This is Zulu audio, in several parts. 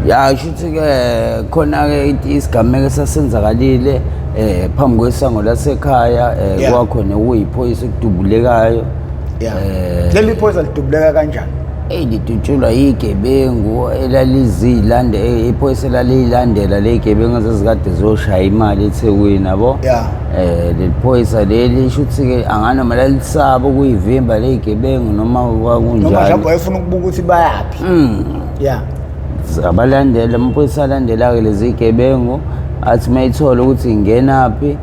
Ya shuthi ke khona ke isigameko sasenzakalile phambi kwesango lasekhaya kwakhona uyiphoyisa ekudubulekayo. Leli phoyisa lidubuleka kanjani? Lidutshulwa igebengu elalizilande iphoyisa elalilandela legebengu zezikade zoshaya imali eThekwini yabo. Leliphoyisa leli shuthi ke anganoma lalisaba ukuyivimba legebengu noma kwakunjalo. Noma mhlawumbe wayefuna ukubuka ukuthi bayapi. Abalandela amaphoyisa alandela-ke lezi gebengu athi mayithola ukuthi ingenaphi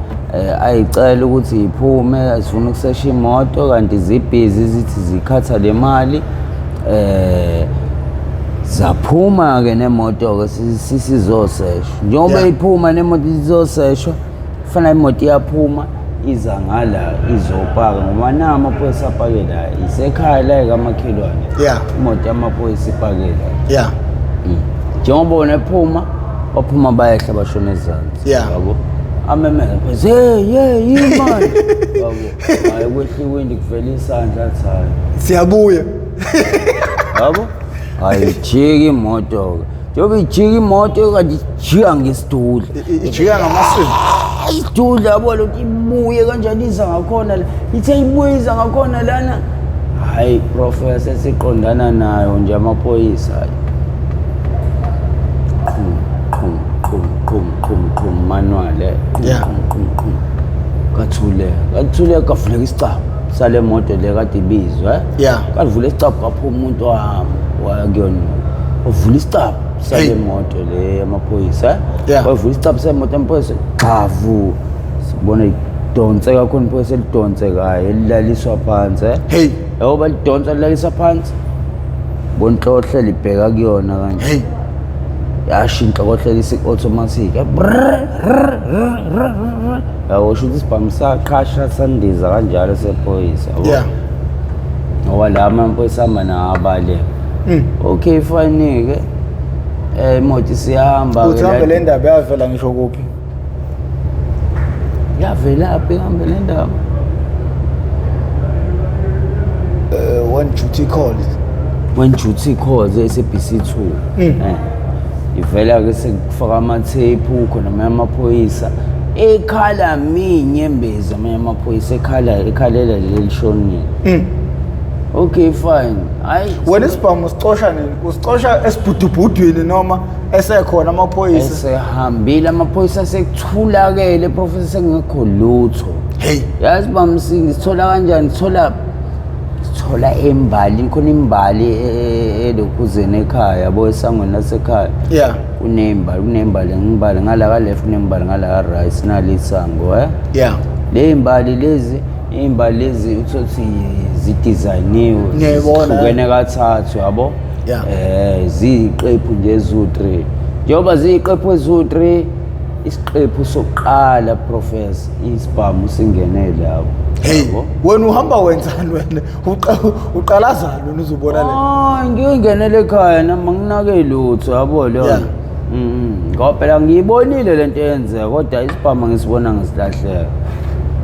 ayicela ukuthi iphume azifuna ukusesha imoto kanti zibhizi zithi zikhatha le mali zaphuma-ke nemoto-ke sizoseshwa njengoba iphuma nemoto izoseshwa kufanele imoto iyaphuma iza ngala izopaka ngoba na amaphoyisa apake la isekhaya la kamakhelwane imoto yamaphoyisa ipake la njengoba bona ephuma baphuma bayehla bashona ezansi yabo amemeza pheze yimali yabo hayi kwehla iwindi kuvela isandla athi hayi siyabuya yabo hayi jika imoto njengoba ijika imoto kanti ijika ngesidudla ijika ngamasimo isidudla yabo lokhu ibuye kanjani iza ngakhona ithe ibuye iza ngakhona lana hayi professor siqondana nayo nje amaphoyisa manual kathule kavuleka isicaba sale moto le kade ibizwa kavula isicaba kaphuma umuntu wakuyona uvula isicaba sale moto le yamaphoyisa wavula isicaba semoto yamaphoyisa xavu sibona idonse kakhona iphoyisa elidonse kaye elilaliswa phansi yabo balidonsa lilalisa phansi bonhlohle libheka kuyona kanje yashintsha kohlela isi-automatic yabo sho ukuthi isibhamu saqhasha sandiza kanjalo sephoyisa yabo ngoba la amaphoyisa ahamba nawabaleka okay fine-ke imoto isihamba uthi hambe le ndaba yavela ngisho kuphi yavelaphi ihambe le ndaba when duty calls SABC 2 ivela-ke sekufaka amathephu khona amaphoyisa ekhala minyembezi amanye amaphoyisa ekhalela leli shonile okay fine hayi wena isibhamu usicosha nini usicosha esibhudubhudwini noma esekhona amaphoyisa esehambile amaphoyisa sekuthulakele professor sengekho lutho yazi bami sithola kanjani sithola embali khona imbali elokhuzeni ekhaya yabo esangweni lasekhaya kunembali ngibali ngala ka left kunembali ngala ka right sinalisango le imbali lezi uthothi zidesignwe zihlukene kathathu yabo ziyiqephu nje ezu3 njengoba ziyiqephu ezu3 isiqephu sokuqala professor isibhamu singene lapho wena uhamba wenzani wena uqalazana wena uzobona le ngiyingenele ekhaya noma nginake lutho yabo leyo ngoba phela ngiyibonile lento eyenzeka kodwa isibhamu ngisibona ngisilahleka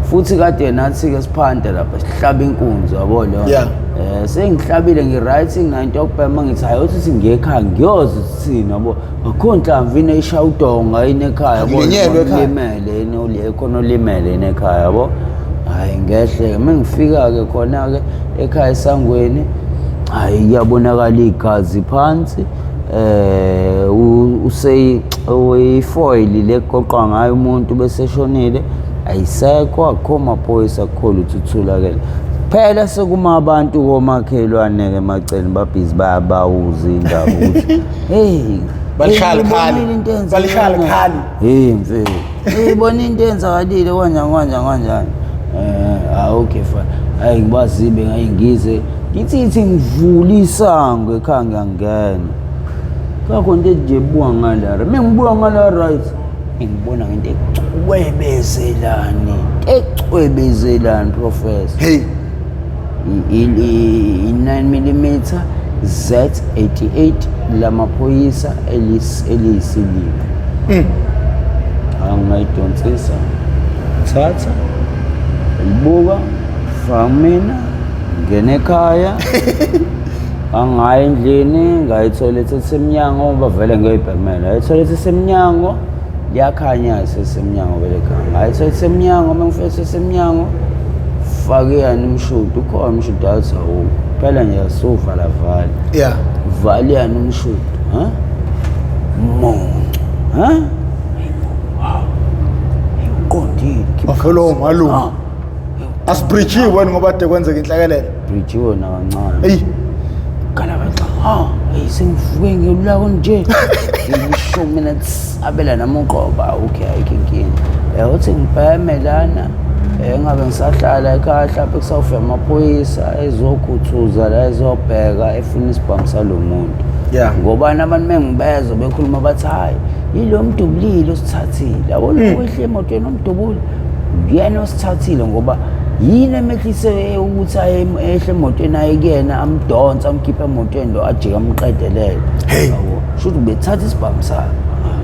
futhi kade nathi-ke siphanda lapha sihlaba inkunzi yabo leyo sengihlabile ngi-writing nanto yokubhema ngithi hayi othi ngiyekhaya ngiyoze sithini yabo akho nhlamvu ineshaya udonga inekhaya khona olimele inekhaya yabo hayi ngehle mengifika-ke khona-ke ekhaya esangweni hayi kuyabonakala igazi phansi useyifoyili leqoqwa ngayo umuntu beseshonile ayisekho akho maphoyisa akho lutho uthulakele phela sekuma abantu komakhelwane-ke emacele babhizi bayabawuza indaba ukuthi balishala khali mfethu bona into enzakalile kanjani okay fine hayi ngibazibe ngayingize ngithi ngivula isango ekhaya ngiyangena kakho nto nje ebuka ngalara mengibuka ngala right ngibona ngento ecwebezelani professor i-9mm Z88 lamaphoyisa eliyisilimo angayidonsisa thatha libuka famina ngene ekhaya angaya endlini ngayitholethe semnyango bavele ngiyibhemela ayitholethe semnyango liyakhanya sesemnyango vele khanga ngayitholethe semnyango mangifethe semnyango fake yani umshudo ukhona umshudo athi awu phela nje asuva la vale vale yani umshudo mo uqondile afelo malu asibridgiwe ngoba de kwenzeka inhlakelelo bridgiwe na kancane kana baxa sengivuke ngiyolako nje ngisho mina abela namuqoba okay ayikho uthi ngibheme lana ngabe ngisahlala ekhaya mhlawumbe kusawufika amaphoyisa ezokhuthuza la ezobheka efuna isibhamu salo muntu ngoba abantu mengibezwe bekhuluma bathi hayi yilo mdubulile osithathile yabona kwehle emotweni omdubuli yena osithathile ngoba yini emehlise ukuthi ehle emotweni aye kuyena amdonsa amkhipha emotweni lo ajike amqedelele yabo shothi bethatha isibhamu sakhe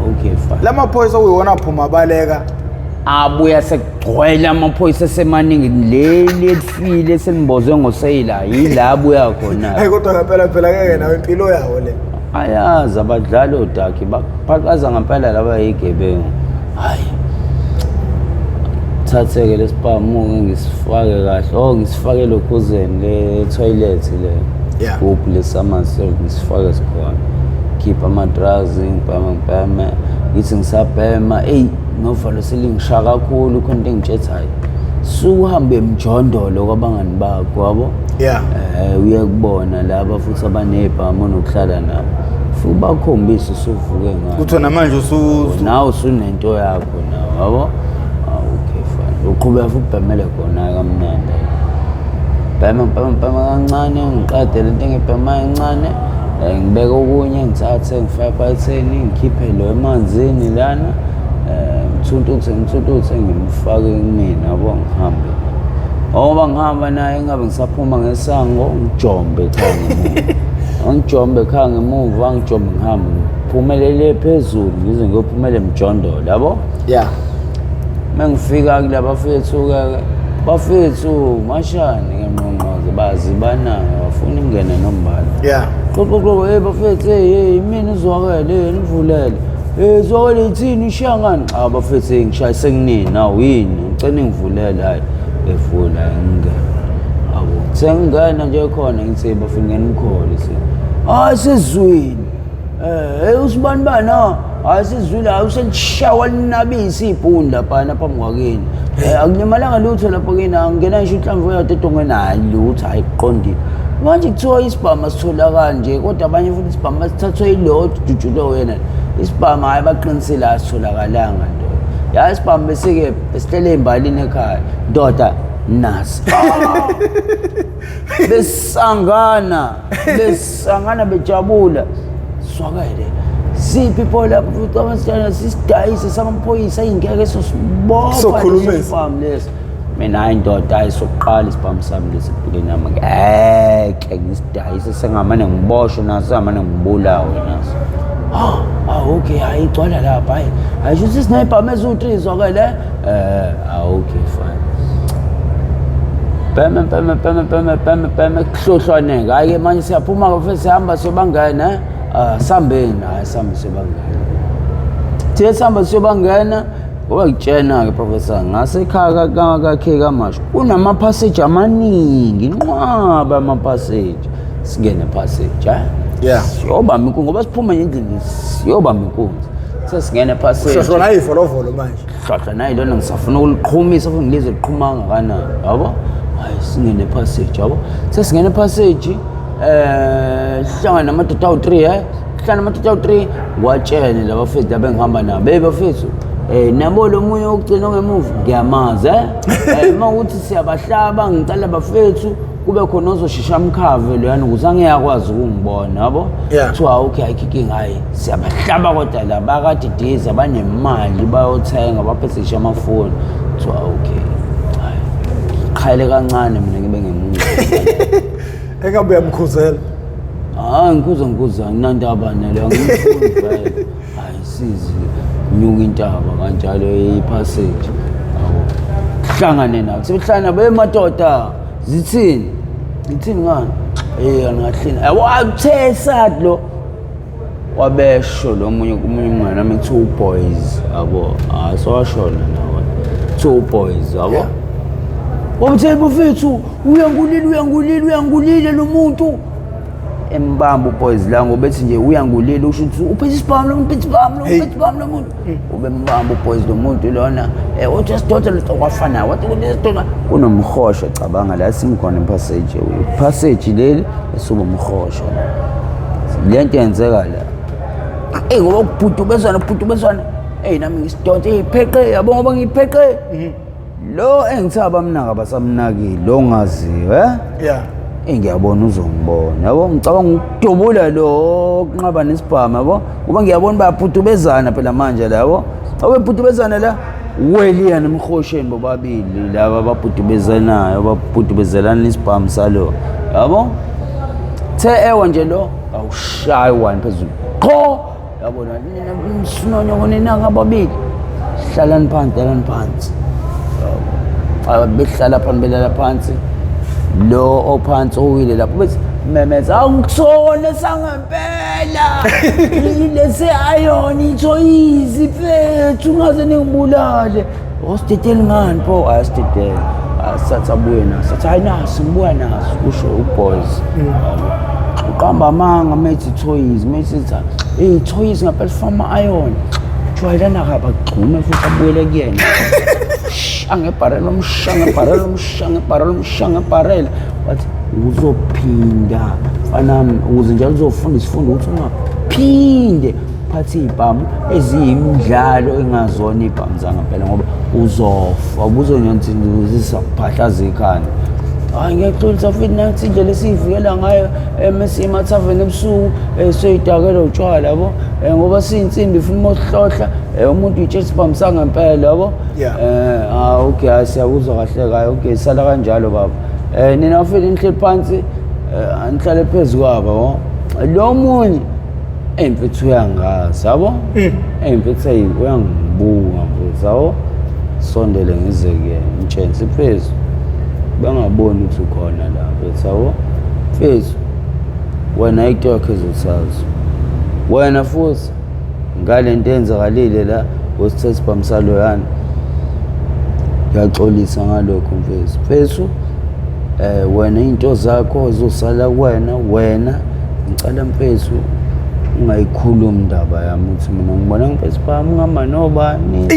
okay fine lamaphoyisa uyiwona aphuma abaleka abuya sekugcwele amaphoyisa semaningi leli elifile senibozwe ngoseyila yila abuya khona hayi kodwa ngempela phela ngeke nawe impilo yawo le ayazi abadlali odakhi baqhaqaza ngempela laba yigebengu hayi thatheke lesibhamu ngisifake kahle ngisifake lokhuzeni le toilet le group lesamanzi ngisifake sikhona khipha ama-drugs ngibheme ngithi ngisabhema novalo selingisha kakhulu khona into engitshethayo suhambe emjondolo kwabangani bakho yabo uye kubona laba futhi abanebhamu onokuhlala nabo futhi bakhombise usuvuke ngayo kuthiwa namanje nawe usunento yakho nawe yabo okay fine uqhubeka futhi ubhemele khona kamnandi bhema kancane ngiqede lento engibhema kancane ngibeka okunye ngithathe ngifake phakatheni ngikhiphe lo emanzini lana ngithuntuthe ngimfake kumina yabo ngihambe ngoba ngihamba naye ngabe ngisaphuma ngesango ngijombe ekhaya ngemuva ngijombe ngihamba ngiphumelele phezulu ngize ngiyophumela emjondolo yabo mengifika kulaba bafethu mashane ngenqonqoze bazibanayo bafuna ingene nombala qoqoqo bafethu imini uzwakele nivulele zwakele ithini ishiya ngani bafethu ngishaya senginini nawu yini ngicela ngivulele hayi evula ngingena abo sengingena nje khona ngithi bafuna ngenikhole sezwini usibani bana sizwile uselishawa linabisi ibhunda phana phambi kwakini akulimalanga lutho lapho kini angena ngisho inhlamvu yakhe edongweni hayi lutho ayiqondile manje kuthiwa isibhamu asitholakala nje kodwa abanye futhi isibhamu asithathwe yilodwa ujujulo wena isibhamu hayi baqinisile asitholakalanga nto ya isibhamu bese-ke besihlele ey'mbalini ekhaya ndoda nasi besangana bejabula swakele ziphi pho lapho futhi abasitshana sisidayise samaphoyisa ingeke sosibopha lesi mina hayi ndoda hayi sokuqala isibhamu sami lesi empilweni yami ngeke ngisidayise sengamane ngiboshwe naso sengamane ngibulawe naso okay hayi igcwala lapha hayi shuthi sinayibhamu eziwu-3 zwakele okay fine bheme kuhlohlwaneka hayi-ke manje siyaphuma-ke futhi sihamba siyobangena sambeni hayi sambe siyobangena thiye sihamba siyobangena ngoba ngitshena-ke professor ngasekhaya kakhe kamasho kunamaphaseji amaningi inqwaba amaphaseji singene passage siyobamba inkunzi ngoba siphuma endlini siyobamba inkunzi sesingene passage hlohlwa nayo ivolovolo manje hlohlwa nayo lona ngisafuna ukuliqhumisa futhi ngilize liqhuma kangakanani yabo hayi singene passage yabo sesingene passage sihlangana namadoda awu-3 sihlangana namadoda awu-3 kwatshene labafethu abengihamba nabo bafethu nabo lo munye wokugcina ongemuva ngiyamazi uma ukuthi siyabahlaba ngicala bafethu kube khona ozoshisha amkhave loyana ukuze angiyakwazi ukungibona yabo kuthiwa okay ayikhinkinga hayi siyabahlaba kodwa la bakade dize abanemali bayothenga baphethe amafoni kuthiwa okay hayi khayele kancane mina ngibe ngemunye engabe uyamkhuzela ngikhuza nginandaba nale angifuni vele hayi sizi nyuka intaba kanjalo ipassage yabo hlangane nabo sebehlangana bemadoda zithini ngani ngahlina wathe sad lo wabesho lo munye umngani nami two boys yabo so washona nawe two boys yabo wamthela bafethu uyangulile lo muntu embamba boys la ngoba bethi nje uyangulile usho ukuthi uphethe isibhamu lo muntu ubembamba boys lo muntu lona uthi sidoda lesitokafana wathi kunesitona kunomhosho cabanga la simkhona passage leli esuba umhosho lento yenzeka la ngoba ukubhudubezwana nami ngisidoda ipheqe yabo ngoba ngipheqe lo engithaba mnaka basamnakile lo ngaziwe ngiyabona uzongibona yabo ngicabanga ukudubula lo kunqaba nesibhamu yabo ngoba ngiyabona bayabhudubezana phela manje labo abebhudubezana la weliya nemhosheni bobabili laba babhudubezanayo babhudubezelana isibhamu salo yabo the nje lo awushayi one phezulu qho yabona nina msinonyo ngonenanga ababili hlalani phansi behlala phansi belala phansi lo ophansi owile lapho bethi memeza awungisona sangempela lesi iron itho easy phethu ungaze ningibulale hostiteli ngani pho asiteli asathi abuye naso sathi hayi naso ngibuya naso kusho uboys uqamba amanga methi toys methi toys ngaphela fama iron jwayelana kaba gxume futhi abuyele kuyena angebarela wathi uzophinda fanami ukuze njalo uzofunda isifundo ukuthi ungaphinde phathi ibhamu eziyimidlalo engazona ibhamu zangaphela ngoba uzofa ubuzonyonzisa kuphahlaza ikhanda hayi ngiyaxolisa futhi nathi indlela esiyivikela ngayo emathaveni ebusuku soyidakela utshwala yabo ngoba siyinsimbi funa mohlohla umuntu uyitshela isibhamu sangempela yabo okay siyakuzwa kahle kayo okay sala kanjalo baba nina ufike nihleli phansi anihlale phezu kwabo lo munye mfethu uyangazi yabo mfethu uyangibuka mfethu yabo sondele ngize kuyena ngitshense phezu bangaboni ukuthi ukhona la mfethu yabo mfethu wena into yakho ezosazi wena futhi ngale nto enzakalile la wesithe sibhamsalo yani ngiyaxolisa ngalokho mfethu wena into zakho zosala wena ngicela mfethu ungayikhulumi indaba yami uthi mina ngibona ngifethu phama ngama nobani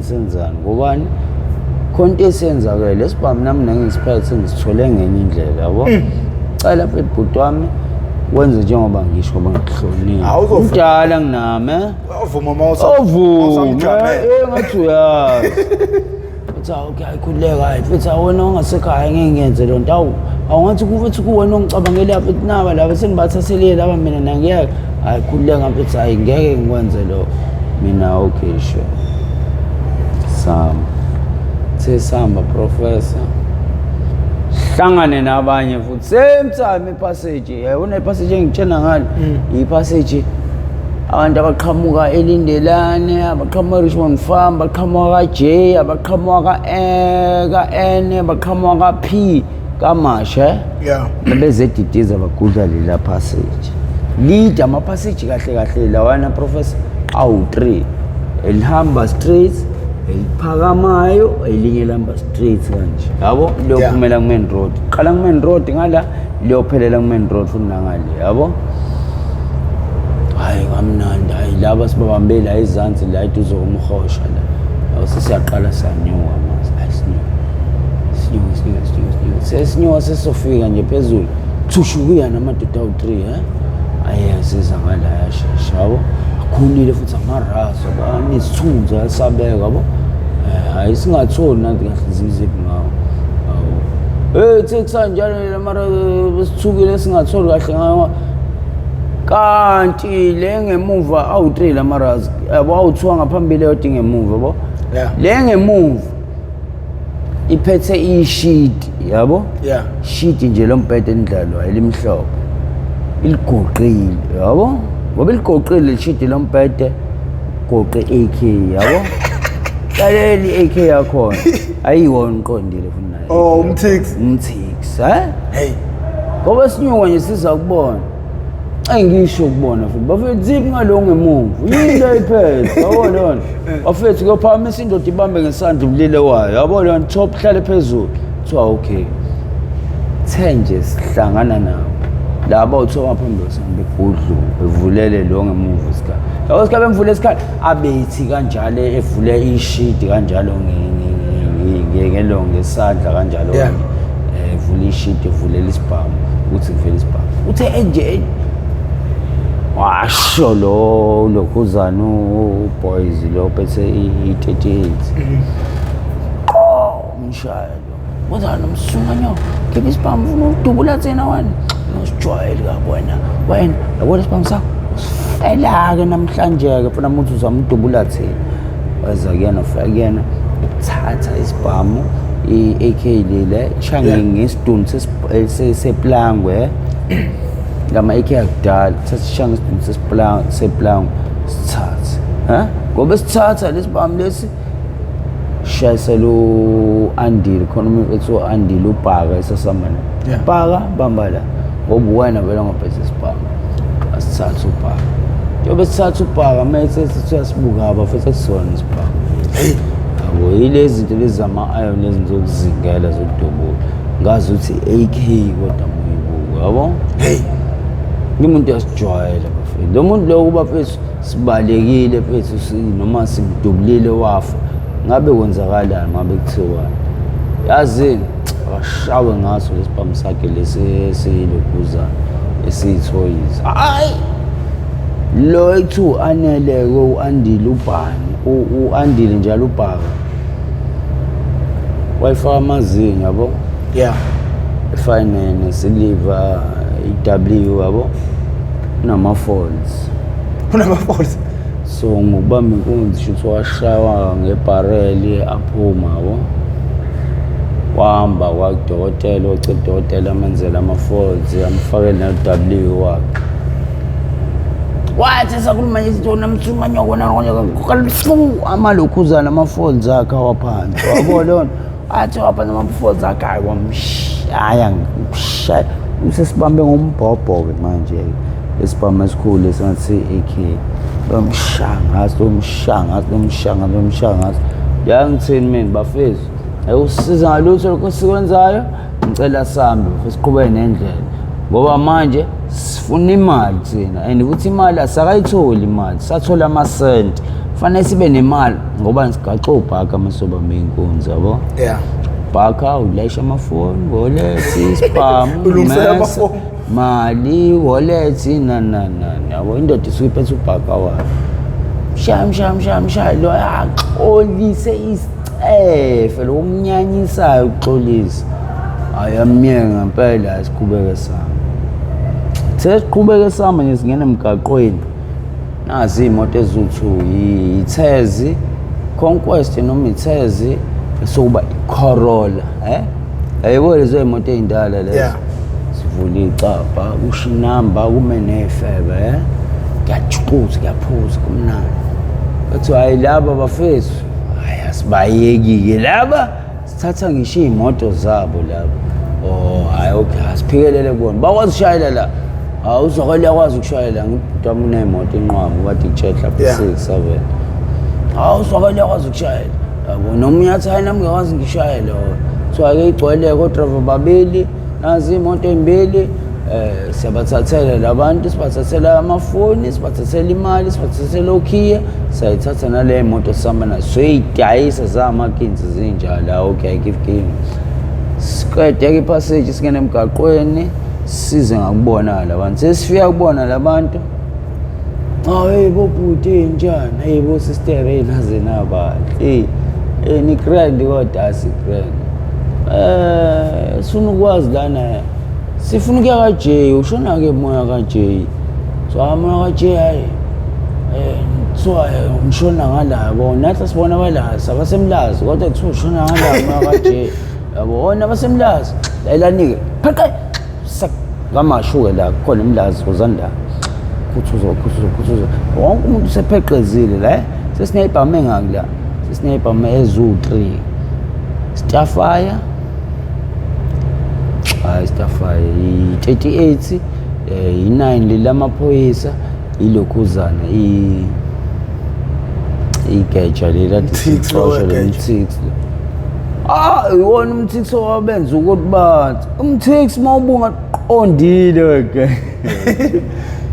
senzani ngobani khonto esenzakele lesibhamu nami nangisiphethe ngisithole ngenye indlela yabo cela mfethu bhuti wami wenze njengoba ngisho ngoba ngikuhlonile umdala nginami uvuma ngathi uyazi okay ayikhuleka hayi mfethu wena ongasekhaya ngeke ngiyenze lo nto awungathi kufethu kuwena ongicabangela mfethu naba laba sengibathathelile laba mina nangiyeke ayikhuleka mfethu hayi ngeke ngikwenze lo mina okay sure samba professor hlangane nabanye futhi same time ipassage une passage engitshena ngalo ipassage abantu abaqhamuka elindelane abaqhamuka Richmond Farm abaqhamuka J abaqhamuka ka N abaqhamuka P kamasha bezedidiza bagudla lela passage lead ama passage kahle lawana professor awu3 elihamba straight eliphakamayo elinye lihamba straight kanje yabo liyophumela ku main road qala ku main road ngala liyophelela ku main road futhi nangale yabo hayi kamnandi hayi laba sibabambe la izansi la iduzo umhosha la awusiyaqala sanyuka mase sinyuka sesofika nje phezulu thushukuya namadoda awu3 ayasiza ngala yashesha yabo akhulile futhi amaraso bani isithunzi yasabeka yabo hayi singatholi nanti kahle izimiziphi ngawo sekusanje mara sithukile singatholi kahle ngawo kanti le ngemumva awu3 lamarazi yabo awuthiwa ngaphambili yodwa ngemumva yabo le ngemumva iphethe ishidi yabo shidi nje lombhede endlalo elimhlophe iligoqile yabo ngoba iligoqile leshidi lombhede goqe AK yabo laleli AK yakhona ayiwona uqondile futhi naye umtix hey ngoba sinyuka nje siza kubona ayingisho ukubona futhi bafethu ziphi ngalo ngemumva yinto ayiphethe yabo lona bafethu kuyophakamisa indoda ibambe ngesandla umlile wayo yabo lona top hlale phezulu kuthiwa okay nje sihlangana nabo laba uthiwa ngaphambili sihambe ebhudlu bevulele lo ngemumva isikhala yabo isikhala bemvule isikhala abethi kanjalo evule ishidi kanjalo ngelo ngesandla kanjalo evule ishidi evulela isibhamu ukuthi kuvele isibhamu uthe enje washo lo lokhuzana uboys lo bese i38 umshayelo wazana nomsunganyo ke isibhamu ufuna ukudubula tsena wena usijwayele wena yabona isibhamu sakho usifela-ke namhlanje ke funa umuntu uzama udubula thina waza kuyena ufika kuyena uthatha isibhamu i-AK lile shange ngesiduni seplangwe ngama-AK akudala thatha ishange isiduni seplangwe sithathe ngoba sithatha lesibhamu lesi shayisela u-Andile khona umuntu ethiwa u-Andile ubhaka esasamane bhaka bamba la ngoba wena vele ngaphethe isibhamu asithathe ubhaka njengoba sithathe ubhaka mase siyasibuka aba futhi sisona isibhamu yabo yilezi zinto lezi zama-iron lezi zokuzingela zokudubula ngazi ukuthi AK kodwa muyibuka yabo umuntu uyasijwayela bafethu lo muntu lo kuba fethu sibalekile fethu noma simdubulile wafa ngabe kwenzakalani ngabe kuthiwani yazini akashawe ngaso lesibhamu sakhe lesilokhuzana esiyithoyiza hayi lo ethu anele u-Andile ubhani u-Andile njalo ubhaka wayifaka amazinyo yabo efane nesiliva i-W yabo unama-folds so ngokubamba inkunzi shuthi washawa ngebhareli aphuma yabo wahamba kwakudokotela wacela udokotela amenzela ama-folds amfakele ne-W wakhe wathi sakhuluma izinto namsumanyoko nakalifu amalokhuzana ama-folds akhe awaphansi wabo lona athi waphansi ama-folds akhe hayi wamshaya ngikushaya usesibambe ngombhobho-ke manje lesibhamu esikhulu esingathi AK lomshangazi yangithini mina bafethu ayusiza ngalutho lokho sikwenzayo ngicela sambe siqhubeke nendlela ngoba manje sifuna imali thina and futhi imali asakayitholi imali sathola amasenti kufanele sibe nemali ngoba sigaxa ubhaka masoba meyinkunzi yabo bhaka ulayisha amafoni wallet isibhamu mali wallet yabo indoda isuke iphethe ubhaka wayo mshaya lo yaxolise isicefe lo umnyanyisayo ukuxolisa ayamnyenga ngempela siqhubeke sami siqhubeke sami nje singena emgaqweni nazi imoto ezu2 ithezi conquest noma ithezi sokuba Corolla ayebo lezo imoto ezindala lezo sivula icapha kusho inamba kume nefebe kuyajuquza kuyaphuza kumnandi bathi hayi laba bafethu hayi asibayeki-ke laba sithatha ngisho iy'moto zabo laba hayi okay asiphikelele kubona bakwazi ukushayela la uzwakale uyakwazi ukushayela ngibhuti wami uney'moto inqwamo kade kutshehla p6 7 uzwakale uyakwazi ukushayela yabo nomunye athi hayi nami ngiyakwazi ngishayele kuthiwa-ke igcwele kodriver babili nazi iy'moto ey'mbili siyabathathela labantu sibathathela amafoni sibathathela imali sibathathela okhiye sayithatha naleyo moto sihamba nazo soyidayisa zamakinzi zinjalo okay ayikifkini siqede-ke ipaseji singena emgaqweni size ngakubona labantu sesifika kubona labantu hey bobhuti enjani hey bo sister hey naze nabali ni grand kodwa asigrand sifuna ukwazi lana sifuna ukuya kaJay ushona-ke moya kaJay so moya kaJay hayi kuthiwa ngishona ngala yabo nathi sibona abalazi abasemlazi kodwa kuthiwa ushona ngala moya kaJay yabo wona abasemlazi layilanike pheqe ngamashuke la kukhona imlazi kozanda khuthuza wonke umuntu usepheqezile la sesineyibhamu engaki la sesineyibhamu ezu3 Starfire hayi stafaye i-38 i-9 lelamaphoyisa ilokhuzana igeja lela Mthixo le Mthixo iwona Umthixo wabenza ukuthi bathi Umthixo mawubunga qondile weke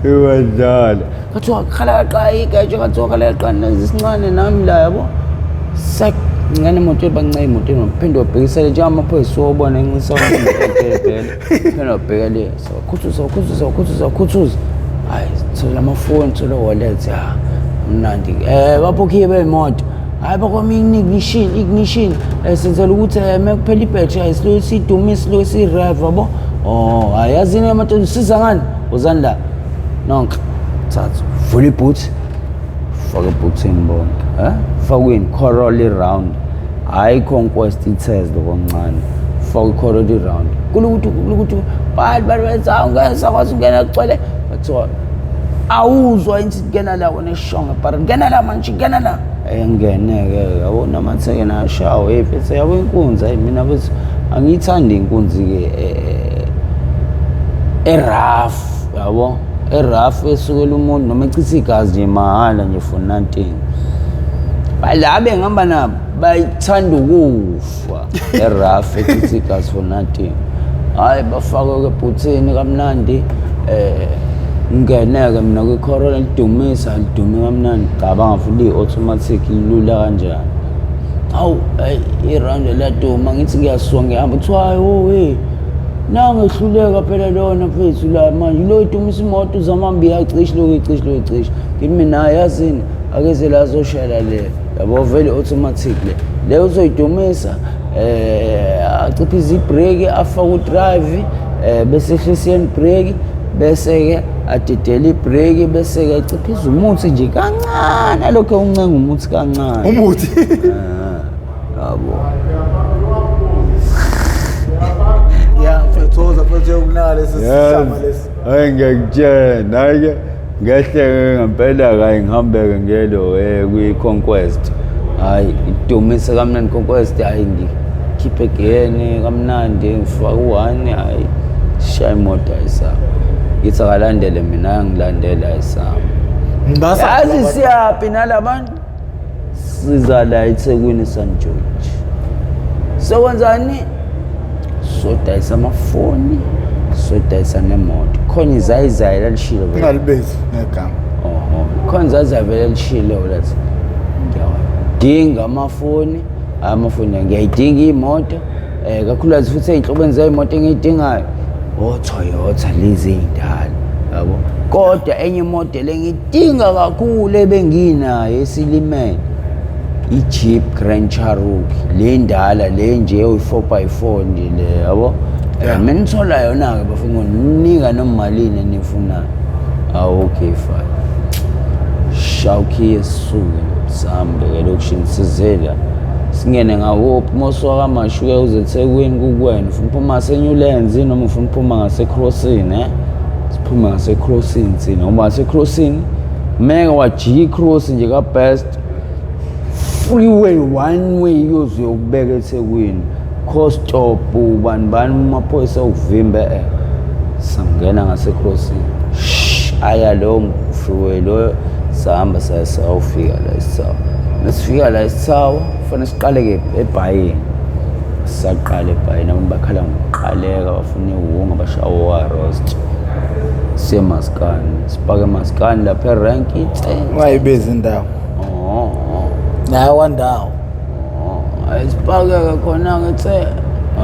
iwadala kathiwa khala qa igeja kathiwa khala qa nezisincane nami la yabo ngane emotweni bancane emotweni waphinde wabhekisele njengamaphoyisa wobona enxisa phela phela wabheka le khuthuza hayi thola amafoni thola wallet mnandi bapho khibe imoto hayi bakwami ignition senzela ukuthi mekuphela ibhetri ayisilo sidumisa lo si-rev yabo hayi yazini imoto usiza ngani uzani la nonke thatha vula ibooth faka eboothini bonke fakweni corral round hayi conquest itest lokuncane faka corral round kulukuthi bali benza ungesakwazi ungena kucwele bathiwa awuzwa insithi ngena la wona eshonga but ngena la manje ngena la engeneke yabona amatheke nashawo efethe yabo inkunzi hayi mina bethi angiyithandi inkunzi ke eraf yabo eraf esukela umuntu noma echitha igazi nje mahala nje for nothing balabe ngihamba nabo bayithanda ukufa eraf echitha igazi for nothing hayi bafaka kebhuthini kamnandi ngeneke mina kwi-Corolla lidumisa lidume kamnandi cabanga futhi i-automatic lula kanjani hawu iround laduma ngithi ngiyasuka ngihamba kuthiwa hayi nangehluleka phela lona mfethu la manje lo idumisa imoto uzamamba iyacisha lo icisha ngithi mina yazini akeze la zoshela le yabo vele automatic le uzoyidumisa aciphiza ibreki afaka udrive bese ehlisa ibreki bese-ke adedela ibreki bese-ke aciphiza umuthi nje kancane lokho uncenga umuthi kancane umuthi yabo mfethoza futhi ukunaka lesi sihlama lesi hayi ngiyakutshela naye ngehleke ngempela kayi ngihambeke ngelo kwi-conquest hayi idumisa kamnandi conquest hayi ngikhiphe gene kamnandi ngifaka u-1 hayi shaya imoto ayisaba ngithi akalandele mina ngilandela ayisaba yazi siyaphi nalabantu siza la eThekwini St George sokwenzani sodayisa amafoni sodayisa nemoto khona izayizayi lalishilo vele ngalibezi ngegama khona izayizayi vele lishilo lathi ngiyadinga amafoni ngiyayidinga imoto kakhulukazi futhi ey'nhlobeni zey'moto engiyidingayo Toyota lezi ey'ndala yabo kodwa enye imoto le ngidinga kakhulu ebenginayo esilimele i-Jeep Grand Cherokee le ndala le nje oyi-4x4 nje le yabo mina ngithola yona-ke bafuna ukunika noma malini enifunayo okay fine shawukhiye sisuke sihambe-ke lokishini sizela singene ngawophi mosuka kamashuke uze eThekwini kukwena ufuna uphuma ngaseNewlands noma ufuna uphuma ngaseCrossing siphuma ngaseCrossing thina uma ngaseCrossing meke wajika icross nje ka-best freeway one way yoze ukubeka eThekwini co-stop bani amaphoyisa okuvimba sangena ngaseCrossing aya lo freeway lo sahamba sayofika la eSawa nasifika la eSawa kufanele siqale-ke ebhayini sisaqala ebhayini abantu bakhala ngokuqaleka bafuna iwunga bashawa wa-roast siye emaskani sipake emaskani lapha erenki ungayibezi indawo nayo wandawo sipake-ke khona-ke tse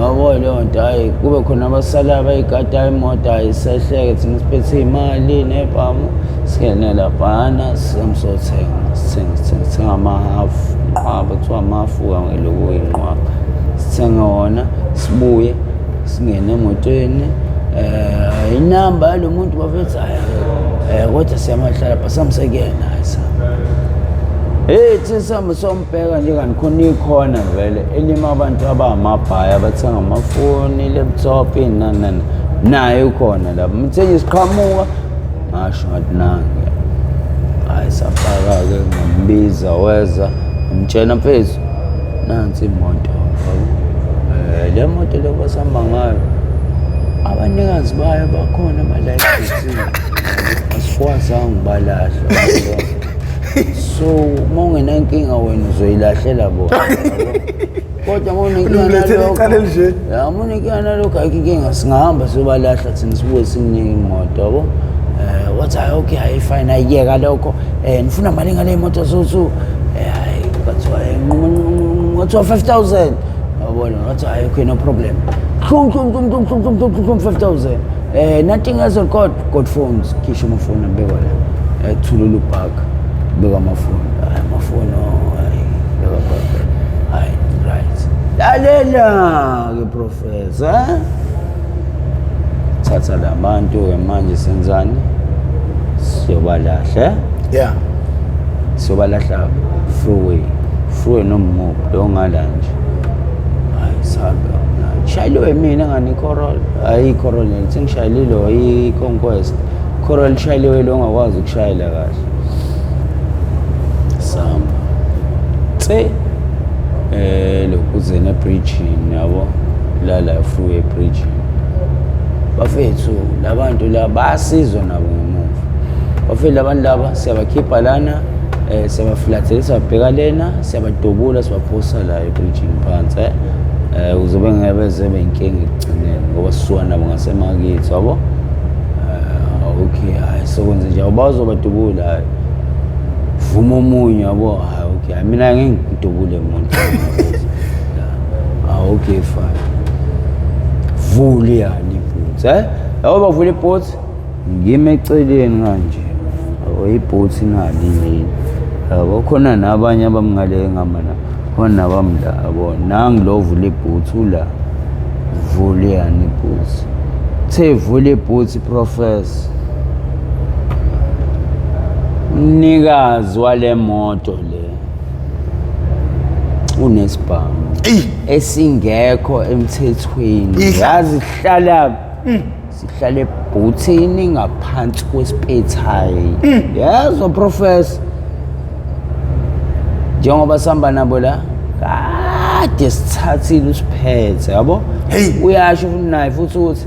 yabo leyo nto hayi kube khona abasalayo bayigada imoto ayisehleke thina siphethe iy'mali nebhamu singene laphana sithenga amahafu inqwaba kuthiwa amahafu-ka ngeloku yinqwaba sithenga wona sibuye singene emotweni inamba yalo muntu bafethu kodwa siyamahlala basamsekena thi sihamba sombheka nje kanti khona ikhona vele elima abantu abangamabhaya abathenga amafoni laptop inani naye ukhona lapho mthe nje siqhamuka ngasho ngathi nange hayi safaka-ke ngambiza weza umtshela mfethu nansi imoto le moto le basihamba ngayo abanikazi bayo bakhona ama-life asikwazanga ukubalahla. So uma ungenankinga wena uzoyilahlela bona. Kodwa uma unenkinga nalokho ayikho inkinga, singahamba siyobalahla thina sibuye singinike imoto yabo. Wathi hayi okay hayi fine ayiyeka lokho nifuna mali ngale moto so hayi kwathiwa 5,000 yabona. Wathi hayi okay no problem 5,000 nothing else got phones kisho amafoni abekwa la thulula ubhaka beka amafoni hayi right lalela ke professor thatha labantu ke manje senzani siyobalahla siyobalahla freeway noma lo ngala nje hayi sabe shayilo mina ngani Corolla hayi Corolla ngithi ngishayililo i-Conquest Corolla shayilo lo ngakwazi ukushayela kahle samba lokuze ne bridge yabo la freeway bridge bafethu labantu la basizwa nabo ngemuva bafethu labantu laba siyabakhipha lana siyabaflathela siyabheka lena siyabadubula sibaphosa la ebridge phansi uzobe ngebeze benkinga ekugcineni ngoba sisuka nabo ngasemakithi yabo okay hayi sokwenze nje abazobadubula hayi vuma omunye yabo hayi okay mina ngeke ngidubule umuntu okay fine vuli yani ibhutsi yabo bavula ibhutsi ngime eceleni kanje ibhutsi nalini yabo khona nabanye abamngale ngamana khona nabamla yabo nangi lo vula ibhutsi la vuli yani ibhutsi the vula ibhutsi professor mnikazi wale moto le unesibhamu esingekho emthethweni yazi sihlala ebhuthini ngaphansi kwesipethayi yazo professor njengoba sihamba nabo la kade sithathile usiphethe yabo uyasho naye futhi ukuthi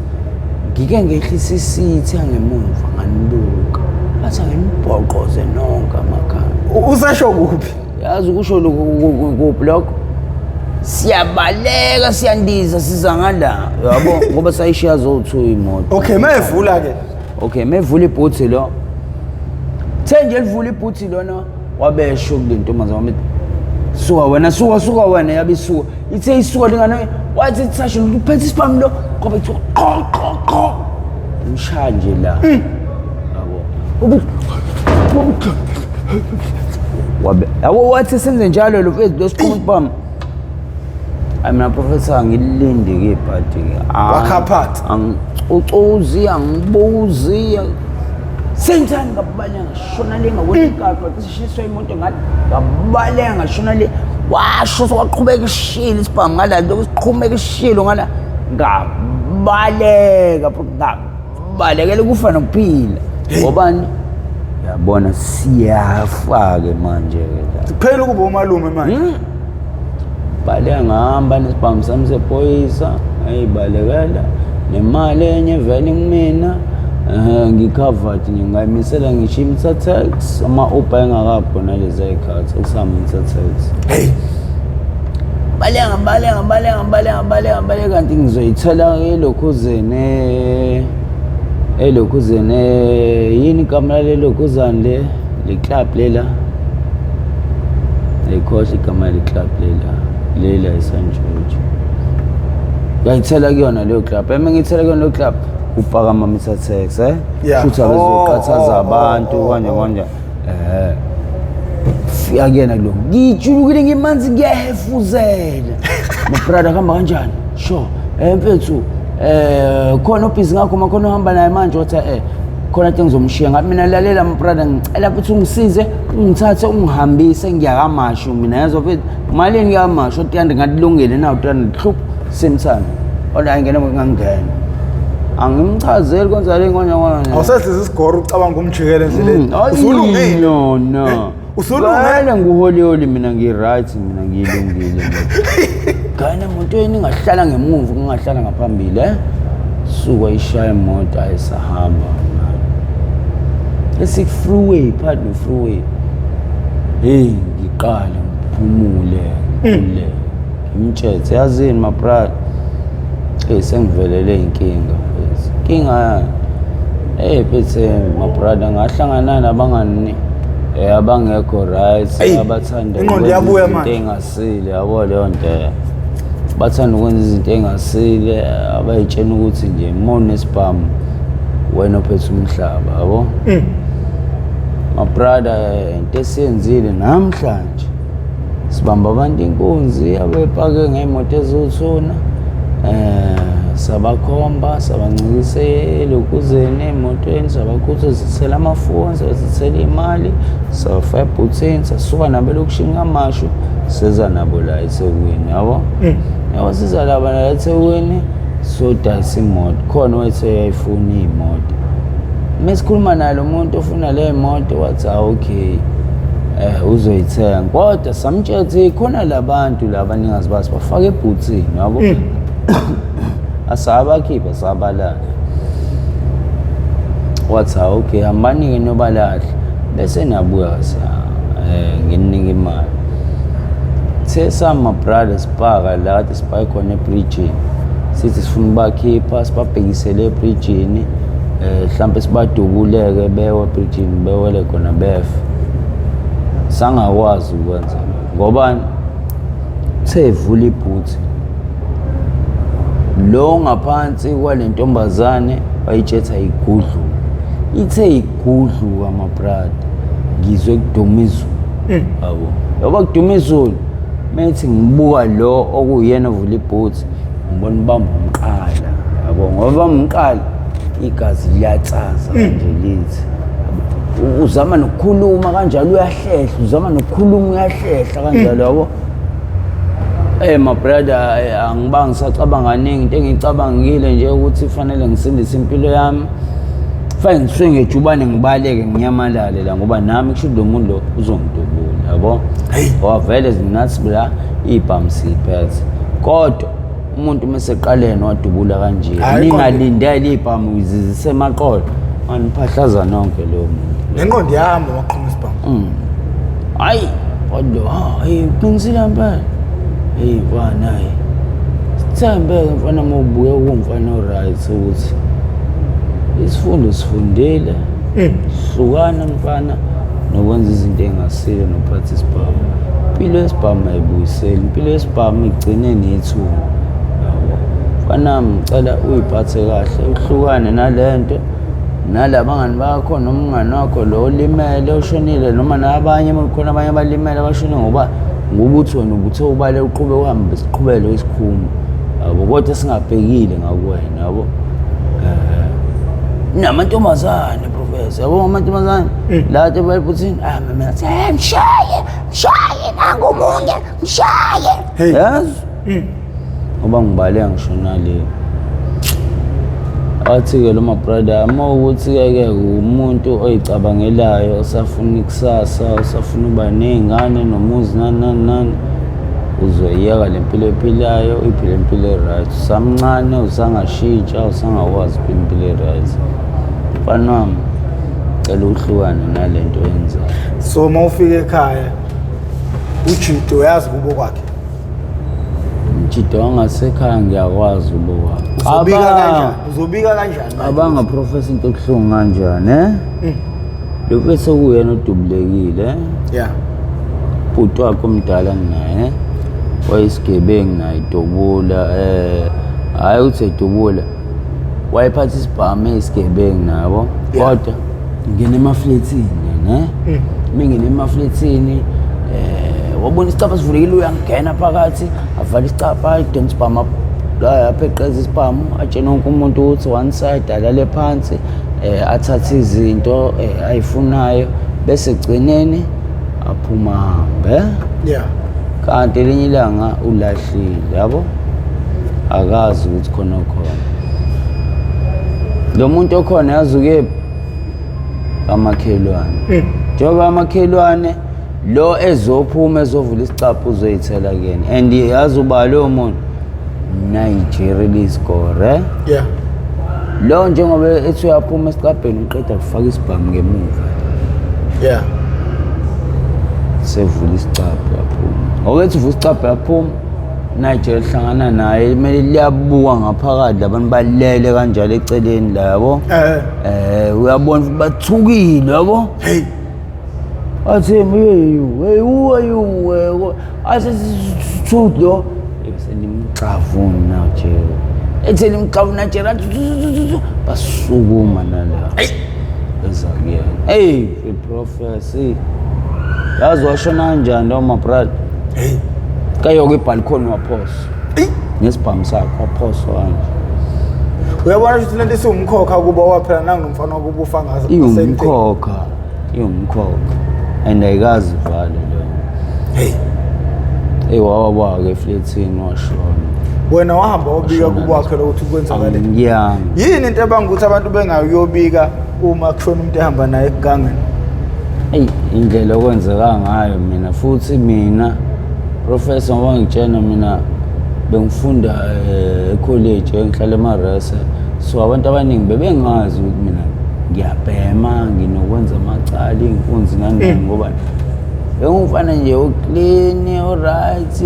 ngike ngehlisa isithi angemumva nganibuka athi nginibhoqoze nonke amakhaya usasho kuphi yazi ukusho kuphi lokho siyabaleka siyandiza siza ngala yabo ngoba sayishiya zo2 imoto okay mayevula ke okay mayevula ibhuthi lo nje livula ibhuthi lona wabesho kulentombazana wami suka wena yabisuka ithe isuka lingana wathi tsasho uphethe isiphamu lo ngoba ithi qo umshanje la yabo wathi senze njalo lo mfethu lo siqhuma isiphamu mina professor ngilinde ke ibhadi ke wakhaphatha ucuzi angibuzi senzani ngabaleka ngashona le ngakwenkaqo sishiswe imoto ngathi ngabaleka ngashona le washo soqhubeka ishilo isibhamu ngala nto siqhubeka ishilo ngala ngabaleka balekele kufa nokuphila ngobani yabona siyafake manje ke siphela kuba umalume manje baleka ngihamba nesibhamu sami sephoyisa ayibalekela nemali enye vele kumina ngicovered ngingaymisela ngisho imthathax ama-Uber engakakhona lezi ayikhathi ukusihamba imthathax baleka kanti ngizoyithela elokhuzene yini igama lalelokhuzane le club lela ayikhohle igama le-club lela esanjoji ngayithela kuyona leyo club ngiyithela kuyona leyo club ufaka ama-meter-tax futhi abezoqhathaza abantu kanje fika kuyena lo ngijulukile ngimanzi ngiyahefuzela mabrada kuhamba kanjani sure mfethu khona ubhizi ngakho makhona uhamba naye manje wathi khona into ngizomshiya ngathi mina lalela mabrada ngicela futhi ungisize ungithathe ungihambise ngiyakamasho mina yazo mfethu malini ngiyakamasho utiyandi ngatilungele na utiyandi hlupho simthana ola ayingena ngangena angimchazeli kwenza le ngonyana awusehlisa isigoro ucabanga umjikele endleleni usulungile usulungile nguholiholi mina ngi-right mina ngiyilungile gana emotweni ngahlala ngemumva kungahlala ngaphambili usuku ayishaya imoto ayisahamba freeway phakathi no-freeway hey ngiqala ngiphumule ngikule ngimtshethe yazini mabrada sengivelele inkinga phezi inkinga phethe mabrada ngahlangana nabangani abangekho right abathanda izinto engasile yabo leyo nto bathanda ukwenza izinto engasile abayitshena ukuthi nje mone spam wena ophethe umhlaba yabo mabrada into esiyenzile namhlanje sibamba abantu inkunzi abepake ngemoto ezothuna sabakhomba sabancikisela ukuzeni emotweni sabakhuthaza zithela amafoni zithela imali safa ebhuthini sasuka nabo lokushini kamashu seza nabo la eThekwini yabo yabo siza laba la eThekwini sodayisa imoto khona wethe yayifuna imoto mesikhuluma nalo umuntu ofuna le moto wathi okay uzoyithenga kodwa samtshela khona labantu laba ningazi basi bafaka ebhuthini yabo asabakhipha sabalala wathi okay hambani-ke nobalahle bese nabuya nginika imali sesama brothers paka la kade sipake khona ebridgini sithi sifuna ukubakhipha sibabhekisele ebridgini mhlawumbe sibadubuleke bewe ebridgini bewele khona befe sangakwazi ukwenza ngoba sevula ibhuthi lo ngaphansi kwalentombazane bayitshetha igudlu ithe igudlu amabrada ngizwe kuduma izulu yabo yoba kuduma izulu methi ngibuka lo okuyena ovula ibhuthi ngibona ubamba umqala yabo ngoba umqala igazi liyatsaza kanje lithi uzama nokukhuluma kanjalo uyahlehla uzama nokukhuluma uyahlehla kanjalo yabo my brother angibanga ngisacabanga kaningi into engicabangile nje ukuthi kufanele ngisindise impilo yami fanele ngisuke ngejubane ngibaleke nginyamalale la ngoba nami kusho lo muntu lo uzongidubula yabo wavele zinathi la ibhamu siphethe kodwa umuntu meseqaleni wadubula kanje ningalindele ibhamu zisemaqolo aniphahlaza nonke lo muntu nenqondo yami waqhuma isibhamu hayi kodwa hayi uqinisile mpela Naye sithembe mfana mobuye kumfana oright ukuthi isifundo sifundile hlukana mfana nokwenza izinto engasile nophatha isibhamu impilo yesibhamu ayibuyiseli impilo yesibhamu igcine nethunga yabo mfana ngicela uyiphathe kahle uhlukane nalento nalabangani bakho noma umngani wakho lo olimele oshonile noma nabanye khona abanye abalimele abashone ngoba ngokuthi wena ubuthe ubale uqhube uhambe siqhubele isikhuma yabo kodwa singabhekile ngakuwena yabo namantombazane professor yabo amantombazane la te bayiphuthini mina athi mshaye nangomunye mshaye yazi ngoba ngibale ngishona le athi-ke lo mabrada uma ukuthi-ke umuntu oyicabangelayo osafuna ikusasa osafuna ukuba ney'ngane nomuzi nani uzoyiyeka le mpilo ephilayo uyiphile impilo e-right usamncane usangashintsha usangakwazi ukuphila impilo e-right mfana wami cela uhlukane nale nto yenzayo so uma ufika ekhaya ujido uyazi kubo kwakhe Jido wangasekhaya ngiyakwazi ubo uzobika kanjani abangaprofesa into okuhlungu kanjani lokho sekuyena odubulekile bhuti wakhe omdala nginaye wayisigebengu naye idubula hayi uthi idubula wayephatha isibhamu esigebengu nabo kodwa ngene emafletini mingene emafletini wabona isicapha sivulekile uyangena phakathi avala isicapha idonsa isibhamu lapha eqeza isibhamu atshena wonke umuntu ukuthi one side alale phansi athathe izinto ayifunayo bese egcineni aphuma hambe kanti elinye ilanga ulahlile yabo akazi ukuthi khona lo muntu okhona yazuke amakhelwane njengoba amakhelwane lo ezophuma ezovula isicapha uzoyithela kene and yazi uba lo muntu Nigeria score lo njengoba ethi uyaphuma esicabheni uqeda kufaka isibhamu ngemuva yeah sevula isicabha yaphuma okethi uvula isicabha yaphuma naye lihlangana naye kumele liyabuka ngaphakathi labantu balele kanjalo eceleni la yabo uyabona ukuthi bathukile yabo hey athi hey who are you asesithudo esenimxavuna now jelo ethi nimxavuna jelo basukuma nala ezakuyena hey professor yazi washona kanjani noma brother hey kayo kwibalcony waphosa nesibhamu sakhe waphosa kanje uyabona ukuthi lento isiwumkhokha kuba waphela nanginomfana wakuba ufa ngazo iwumkhokha and ayikazi vale lo hey wawabaka efletini washona wena wahamba wabika kuba wakhe ukuthi kwenzakale yeah yini into ebanga ukuthi abantu bengayobika uma kushona umuntu ehamba naye egangeni hey indlela okwenzeka ngayo mina futhi mina professor ngoba ngitshena mina bengifunda ecollege engihlala eMarese so abantu abaningi bebengazi ukuthi mina ngiyabhema nginokwenza amacala inkunzi nani ngoba bengumfana nje uclean alright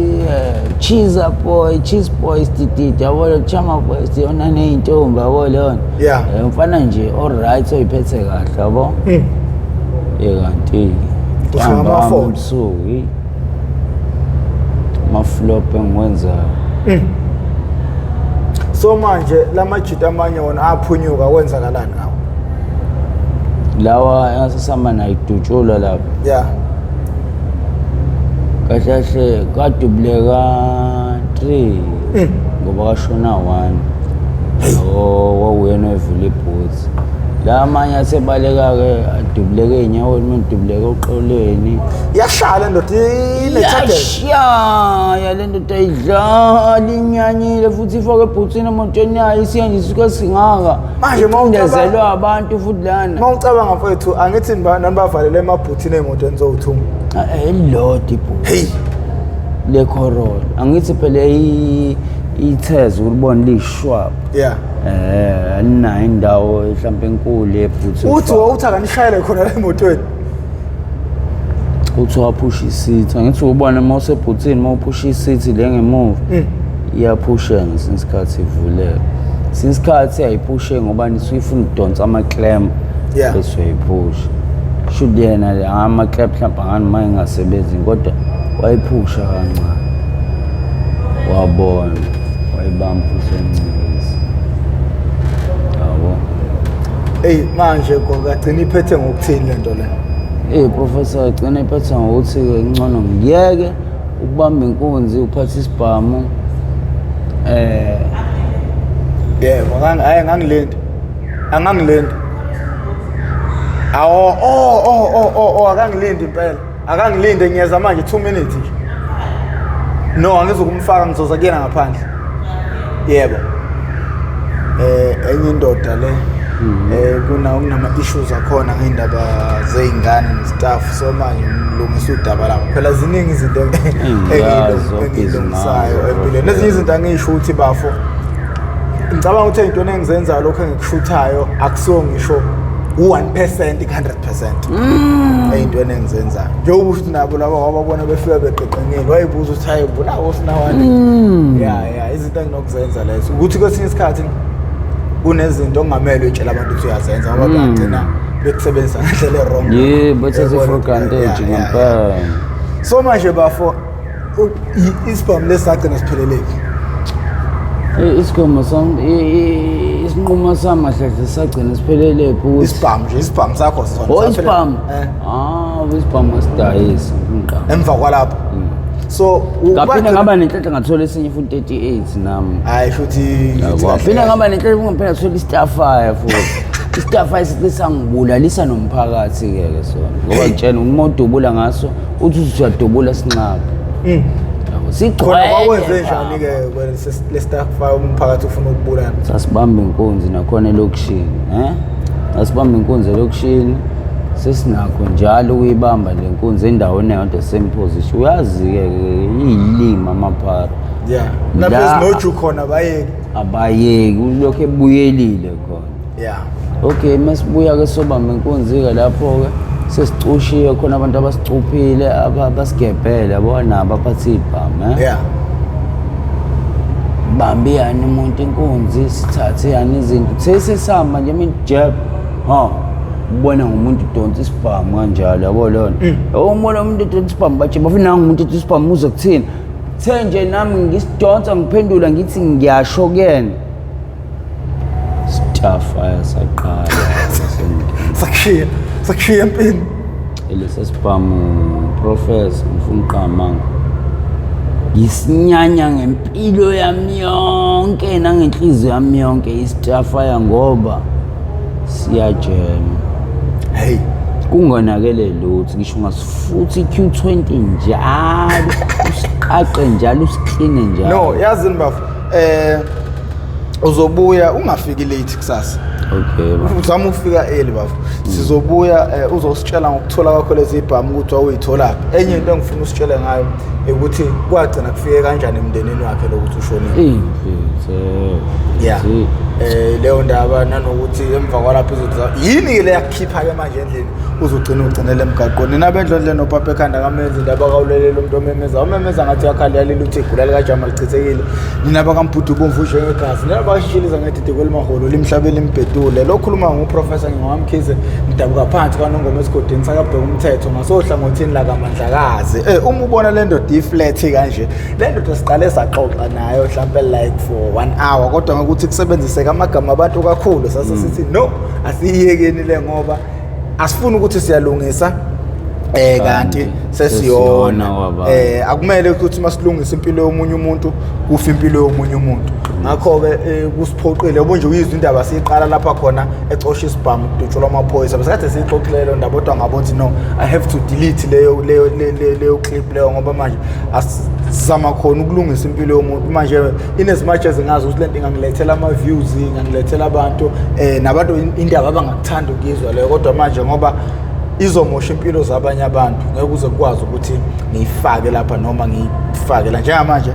cheese boy stititi yabo chama boy siyona neintombi yabo leyo mfana nje alright oyiphethe kahle yabo kanti uhamba so maflop engiwenza so manje lamajita amanye wona aphunyuka kwenzakalani ngawo lawa yasasama nayidutshula lapha yeah kahle kadubleka 3 ngoba kashona 1 wawuyena evula iboots la amanye asebaleka-ke adubleke ey'nyaweni mendubleke oqoleni yashala ndoda yashaya le ndoda ayidlala inyanyile futhi ifake ebhuthini emotweni yayo isiya nje isuke singaka manje indezelwa abantu futhi lana mawucabanga mfethu angithi nani bavalele emabhuthini ey'motweni zowu-2 elilodwa ibhuthi le-Corolla angithi phela itheze ulibona liyishwab yeah alinayo indawo mhlawumbe enkulu yebhuthi uthi wawuthi akanishayele khona la emotweni uthi waphusha isithi angithi ubona uma usebhuthini uma uphusha isithi le ngemuva iyaphusha ngesinye isikhathi ivuleka since isikhathi ayiphushe ngoba nisuyifuna ukudonsa ama-clamp bese uyayiphusha should yena ama-clamp mhlawumbe angani uma engasebenzi kodwa wayiphusha kancane wabona wayibamba usencikisa yabo manje kagcina iphethe ngokuthini lento le professor agcina iphethe ngokuthi ngcono ngiyeke ukubamba inkunzi uphatha isibhamu yebo angangilindi akangilindi impela akangilinde ngiyeza manje 2 minutes nje no angizokumfaka ngizoza kuyena ngaphandle yebo enye indoda le kunama issues akhona ngeindaba zeingane nestaff so manje ngilungisa udaba lapho phela ziningi izinto engilungisayo empilweni ezinye izinto angisho ukuthi bafo ngicabanga ukuthi into engizenza lokho engikushuthayo akusiwo ngisho 1% 100% into engizenzayo njengoba ukuthi nabo laba wababona befika beqeqengile wayibuza ukuthi hayi bunawo sinawani yeah izinto enginokuzenza lezo ukuthi kwesinye isikhathi kunezinto ongamele utshela abantu ukuthi uyazenza ngoba bagcina bekusebenzisa ngendlela wrong but as for granted ngempela so manje bafo isibhamu lesagcina sipheleleki isinqumo sami mahlahle sagcina siphelele pho isibhamu sakho isibhamu isibhamu asidayisa emva kwalapho so ngaphinde ngaba nenhlanhla ngathola esinye futhi 38 nami hayi futhi ngaphinde ngaba nenhlanhla ngaphinde ngathola i-starfire futhi i-starfire sisangibulalisa nomphakathi-ke sona ngoba ngitshela umodubula ngaso uthi uyadubula sincapha sigcwele kwawenze njani-ke le-starfire umphakathi ufuna ukubulala sasibamba inkunzi nakhona elokishini sasibamba inkunzi elokishini sesinakho njalo ukuyibamba le nkunzi endaweni eyodwa same position uyazi-ke iyilima amaphara Yeah. Naphezu noju khona abayeki ulokhu ebuyelile khona. Yeah. Okay, masibuya ke sobamba inkunzi ke lapho ke sesicushiye khona abantu abasicuphile abasigebhele yabo nabo aphathe ibhamu Yeah. bambe yani umuntu inkunzi sithathe yani izinto sesihamba nje imijab ubona ngumuntu udonsa isibhamu kanjalo yabo lona ubona umuntu udonsa isibhamu bathi bafuna umuntu udonsa isibhamu uze kuthini nje nami ngisidonsa ngiphendula ngithi ngiyasho kuyena stafaya saqala sakushiya empini elesa sibhamu professor ngifuna uqhamanga yisinyanya ngempilo yami yonke nangenhliziyo yami yonke istafaya ngoba siyajema hey kungonakele lutho ngisho ngasifuthi Q20 njalo usiqaqe njalo usikline njalo no yazini bafu uzobuya ungafiki late kusasa. Okay bafu uzama ukufika early bafu sizobuya uzositshela ngokuthola kwakho lezi ibhamu ukuthi wawuyithola enye into engifuna usitshele ngayo ukuthi kwagcina kufike kanjani emndenini wakhe lokuthi ushonile yeah leyo ndaba nanokuthi emva kwalapho izothi yini le yakukhipha ke manje endlini uzogcina emgaqweni nabendlondle nopapa ekhanda kamenzi indaba kawulelela umuntu omemeza ngathi yakhala yalile uthi igula lika Jama lichithekile nina bakampudu bomvu njengegazi nina bashishiliza ngedide kwelimaholo limhlabela imbedule lokhuluma ngoprofessor ngwamkhize ngidabuka phansi kwanongoma esigodini sakabheka umthetho ngasohlangothini la kaMandlakazi uma ubona le ndoda iflat kanje le ndoda siqale saxoxa nayo mhlawumbe like for 1 hour kodwa ngokuthi kusebenzise amagama abantu kakhulu sase sithi no asiyekeni le ngoba asifuni ukuthi siyalungisa kanti sesiyona akumele ukuthi masilungisa impilo yomunye umuntu kufa impilo yomunye umuntu ngakho ke kusiphoqile yabo nje uyizwa indaba siyiqala lapha khona ecosha isibhamu kudutshelwa amaphoyisa bese kade siyixoxile lo ndaba kodwa ngabothi no I have to delete leyo clip leyo ngoba manje asizama khona ukulungisa impilo yomuntu manje in as much as ngazi ukuthi lento ingangilethela ama views ingangilethela abantu nabantu indaba abangakuthanda ukuyizwa leyo kodwa manje ngoba izomosha impilo zabanye abantu ngeke uze ukwazi ukuthi ngiyifake lapha noma ngiyifake la njengamanje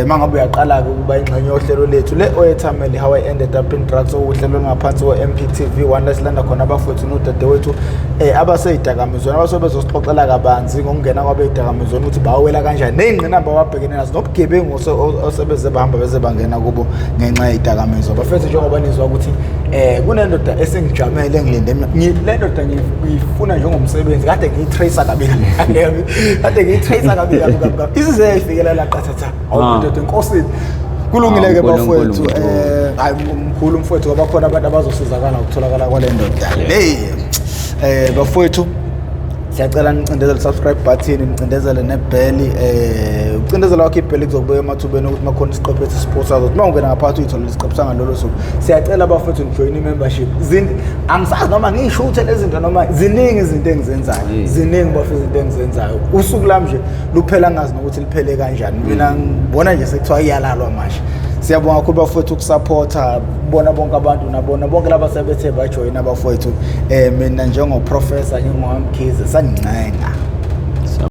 mangabe uyaqala ke ukuba ingxenye yohlelo lethu le oyethameli how I ended up in drugs ohlelo ngaphansi Mp TV1 lesilanda khona abafowethu nodadewethu abaseyidakamizweni abasobezosixoxela kabanzi ngokungena kwabeyidakamizweni ukuthi bawela kanjani nezingqinamba wabhekene nazo nobugebengu osebeze bahamba beze bangena kubo ngenxa yeyidakamizwa bafethu njengoba nizwa ukuthi kunendoda esengijamele ngilinde le ndoda ngifuna njengomsebenzi kade ngiyitracer kabi isize ifikela la qathatha awumuntu enkosini kulungile ke bafowethu hayi umkhulu umfowethu ngoba khona abantu abazosizakala ukutholakala kwale ndoda hey bafowethu siyacela nicindezele subscribe button nicindezele nebell ucindezele wakhe ibell kuzobuya emathubeni ukuthi makhona isiqophethe sports ukuthi mawungena ngaphakathi uyithola isiqophisanga lolo suku siyacela bafethu join membership angisazi noma ngishuthe lezi zinto noma ziningi izinto engizenzayo ziningi bafethu izinto engizenzayo usuku lami nje luphela ngazi nokuthi liphele kanjani mina ngibona nje sekuthiwa iyalalwa manje siyabonga kakhulu bafethu ukusupporta bona bonke abantu nabona bonke laba sebethe bajoin abafethu mina njengoprofessor ngingwamkhize sangincenga